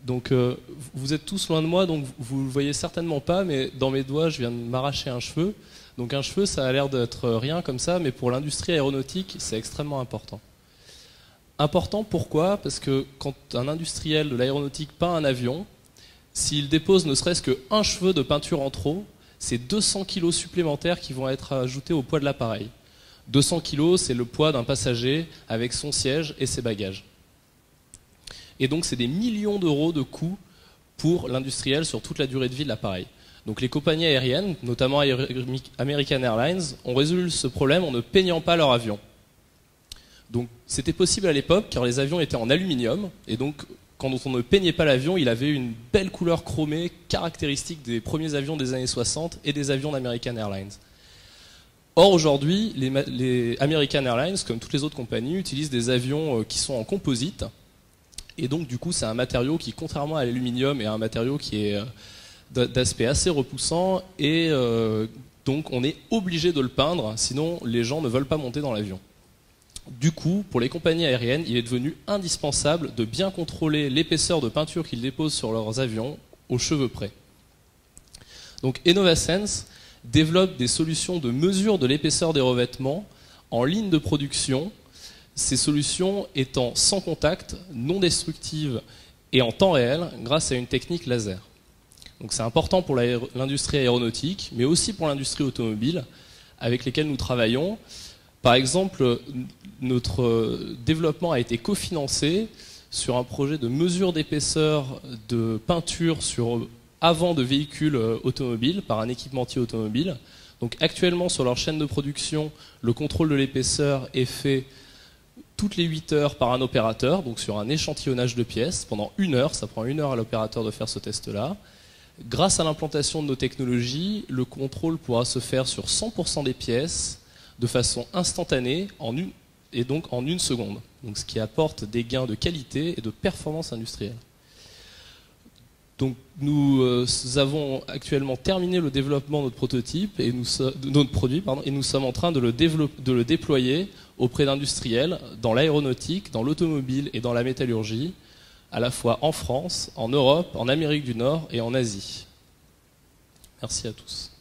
Donc vous êtes tous loin de moi, donc vous ne le voyez certainement pas, mais dans mes doigts, je viens de m'arracher un cheveu. Donc un cheveu, ça a l'air d'être rien comme ça, mais pour l'industrie aéronautique, c'est extrêmement important. Important pourquoi? Parce que quand un industriel de l'aéronautique peint un avion, s'il dépose ne serait-ce qu'un cheveu de peinture en trop, c'est 200 kilos supplémentaires qui vont être ajoutés au poids de l'appareil. 200 kilos, c'est le poids d'un passager avec son siège et ses bagages. Et donc c'est des millions d'euros de coûts pour l'industriel sur toute la durée de vie de l'appareil. Donc les compagnies aériennes, notamment American Airlines, ont résolu ce problème en ne peignant pas leur avion. Donc c'était possible à l'époque car les avions étaient en aluminium, et donc quand on ne peignait pas l'avion, il avait une belle couleur chromée caractéristique des premiers avions des années 60 et des avions d'American Airlines. Or aujourd'hui, les American Airlines, comme toutes les autres compagnies, utilisent des avions qui sont en composite. Et donc du coup, c'est un matériau qui, contrairement à l'aluminium, est un matériau qui est d'aspect assez repoussant. Et donc on est obligé de le peindre, sinon les gens ne veulent pas monter dans l'avion. Du coup, pour les compagnies aériennes, il est devenu indispensable de bien contrôler l'épaisseur de peinture qu'ils déposent sur leurs avions aux cheveux près. Donc EnovaSense développe des solutions de mesure de l'épaisseur des revêtements en ligne de production, ces solutions étant sans contact, non destructives et en temps réel grâce à une technique laser. Donc c'est important pour l'industrie aéronautique, mais aussi pour l'industrie automobile avec lesquelles nous travaillons. Par exemple, notre développement a été cofinancé sur un projet de mesure d'épaisseur de peinture sur avant de véhicules automobiles par un équipementier automobile. Donc actuellement sur leur chaîne de production, le contrôle de l'épaisseur est fait toutes les 8 heures par un opérateur, donc sur un échantillonnage de pièces pendant 1 heure, ça prend 1 heure à l'opérateur de faire ce test-là. Grâce à l'implantation de nos technologies, le contrôle pourra se faire sur 100% des pièces de façon instantanée et donc en 1 seconde. Donc ce qui apporte des gains de qualité et de performance industrielle. Donc nous avons actuellement terminé le développement de notre prototype et de notre produit, et nous sommes en train de le déployer auprès d'industriels dans l'aéronautique, dans l'automobile et dans la métallurgie, à la fois en France, en Europe, en Amérique du Nord et en Asie. Merci à tous.